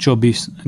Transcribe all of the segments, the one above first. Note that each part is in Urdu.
24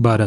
12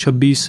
26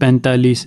45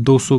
200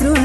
3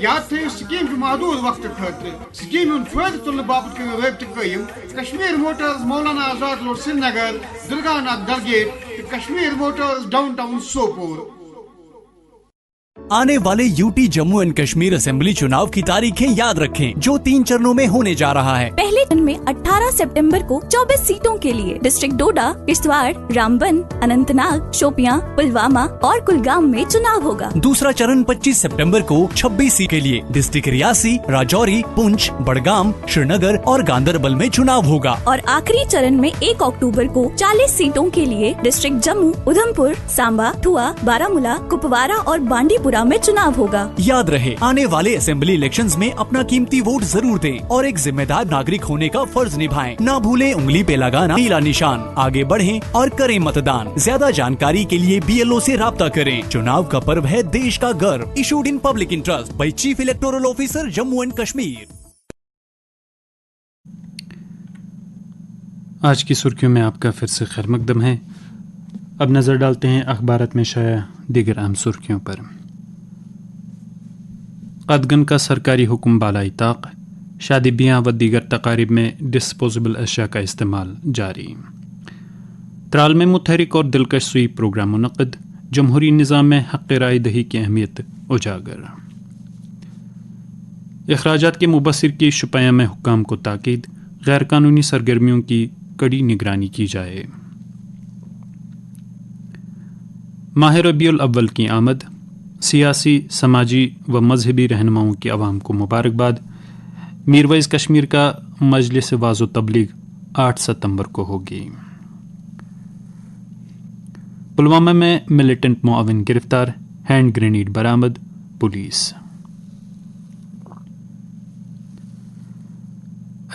یاد تھو سکیم محدود وقت خاطر سکیم فائدہ تلنے باپت کرو رابطہ قائم Kashmir motors Maulana Azad road Srinagar درگاہ ناتھ Dalgate Kashmir motors down town Sopore. آنے والے UT Jammu and Kashmir assembly چناؤ کی تاریخیں یاد رکھیں جو 3 چرنوں میں ہونے جا رہا ہے. پہلے چرن میں 18 سپٹمبر کو 24 سیٹوں کے لیے ڈسٹرکٹ ڈوڈا، کشتواڑ، رامبن، اننت ناگ، شوپیاں، پلوامہ اور کلگام میں چناؤ ہوگا. دوسرا چرن 25 سپٹمبر کو 26 سیٹ کے لیے ڈسٹرکٹ ریاسی، راجوری، پونچھ، بڑگام، شری نگر اور گاندربل میں چناؤ ہوگا. اور آخری چرن میں 1 اکتوبر کو 40 سیٹوں کے لیے ڈسٹرکٹ جموں، ادھم پور، سامبا، تھوا، بارامولہ، کپوارہ اور بانڈی پورہ میں چناؤ ہوگا. یاد رہے آنے والے اسمبلی الیکشنز میں اپنا قیمتی ووٹ ضرور دیں اور ایک ذمہ دار ناگرک ہونے کا فرض نبھائیں. نہ بھولیں انگلی پہ لگانا نیلا نشان. آگے بڑھیں اور کریں متدان. زیادہ جانکاری کے لیے BLO سے رابطہ کریں. چناؤ کا پرو ہے دیش کا گرو. Issued in public interest by chief electoral officer Jammu and Kashmir. آج کی سرخیوں میں آپ کا پھر سے خیر مقدم ہے. اب نظر ڈالتے ہیں اخبارات میں شائع دیگر اہم سرخیوں پر. قدغن کا سرکاری حکم بالائی طاق. شادی بیاہ و دیگر تقاریب میں ڈسپوزیبل اشیاء کا استعمال جاری. ترال میں متحرک اور دلکش سوئی پروگرام منعقد. جمہوری نظام میں حق رائے دہی کی اہمیت اجاگر. اخراجات کے مبصر کی شپیاں میں حکام کو تاکید. غیر قانونی سرگرمیوں کی کڑی نگرانی کی جائے. ماہ ربیع الاول کی آمد. سیاسی، سماجی و مذہبی رہنماؤں کی عوام کو مبارکباد. میرویز کشمیر کا مجلس واعظ و تبلیغ 8 ستمبر کو ہوگی. پلوامہ میں ملیٹنٹ معاون گرفتار. ہینڈ گرینیڈ برآمد. پولیس.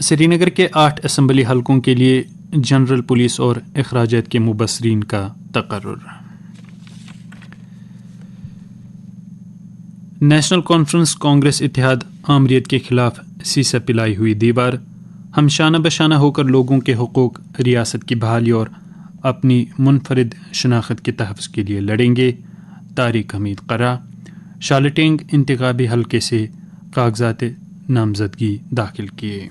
سری نگر کے 8 اسمبلی حلقوں کے لیے جنرل پولیس اور اخراجات کے مبصرین کا تقرر. نیشنل کانفرنس کانگریس اتحاد آمریت کے خلاف سیسہ پلائی ہوئی دیوار. ہم شانہ بشانہ ہو کر لوگوں کے حقوق، ریاست کی بحالی اور اپنی منفرد شناخت کے تحفظ کے لیے لڑیں گے. طارق حمید قرا. شالٹینگ انتخابی حلقے سے کاغذات نامزدگی داخل کیے.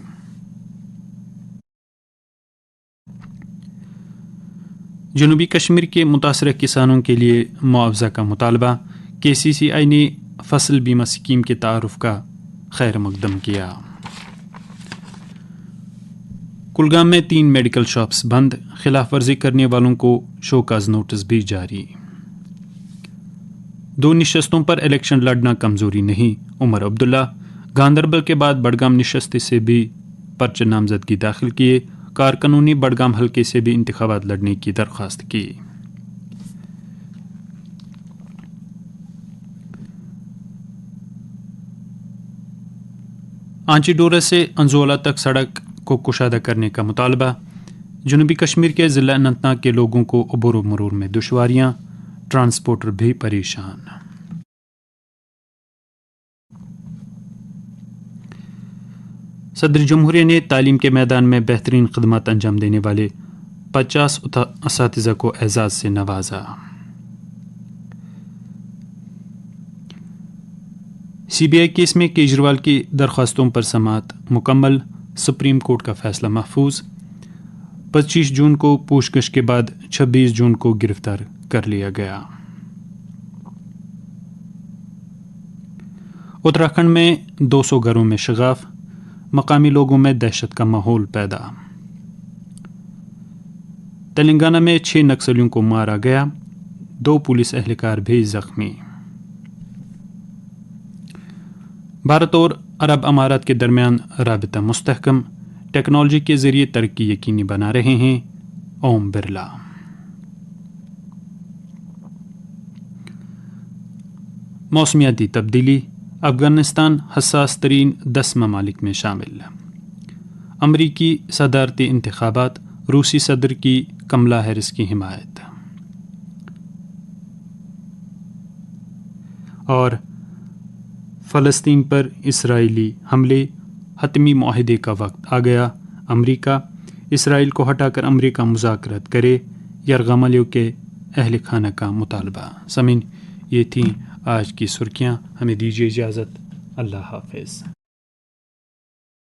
جنوبی کشمیر کے متاثرہ کسانوں کے لیے معاوضہ کا مطالبہ. KCCI نے فصل بیمہ اسکیم کے تعارف کا خیر مقدم کیا. کلگام میں 3 میڈیکل شاپس بند. خلاف ورزی کرنے والوں کو شوکاز نوٹس بھی جاری. 2 نشستوں پر الیکشن لڑنا کمزوری نہیں. عمر عبداللہ. گاندربل کے بعد بڑگام نشست سے بھی پرچہ نامزدگی داخل کیے. کارکنوں نے بڑگام حلقے سے بھی انتخابات لڑنے کی درخواست کی. آنچی ڈورا سے انزولہ تک سڑک کو کشادہ کرنے کا مطالبہ. جنوبی کشمیر کے ضلع اننت ناگ کے لوگوں کو عبور و مرور میں دشواریاں. ٹرانسپورٹر بھی پریشان. صدر جمہوریہ نے تعلیم کے میدان میں بہترین خدمات انجام دینے والے 50 اساتذہ کو اعزاز سے نوازا. CBI کیس میں کیجریوال کی درخواستوں پر سماعت مکمل. سپریم کورٹ کا فیصلہ محفوظ. 25 جون کو پوچھ گچھ کے بعد 26 جون کو گرفتار کر لیا گیا. اتراکھنڈ میں 200 گھروں میں شگاف. مقامی لوگوں میں دہشت کا ماحول پیدا. تلنگانہ میں 6 نکسلیوں کو مارا گیا. 2 پولیس اہلکار بھی زخمی. بھارت اور عرب امارات کے درمیان رابطہ مستحکم. ٹیکنالوجی کے ذریعے ترقی یقینی بنا رہے ہیں اوم برلا. موسمیاتی تبدیلی. افغانستان حساس ترین 10 ممالک میں شامل. امریکی صدارتی انتخابات. روسی صدر کی کملا ہیرس کی حمایت. اور فلسطین پر اسرائیلی حملے. حتمی معاہدے کا وقت آ گیا. امریکہ اسرائیل کو ہٹا کر امریکہ مذاکرات کرے. یرغمالیوں کے اہل خانہ کا مطالبہ. سامعین، یہ تھیں آج کی سرخیاں. ہمیں دیجیے اجازت. اللہ حافظ.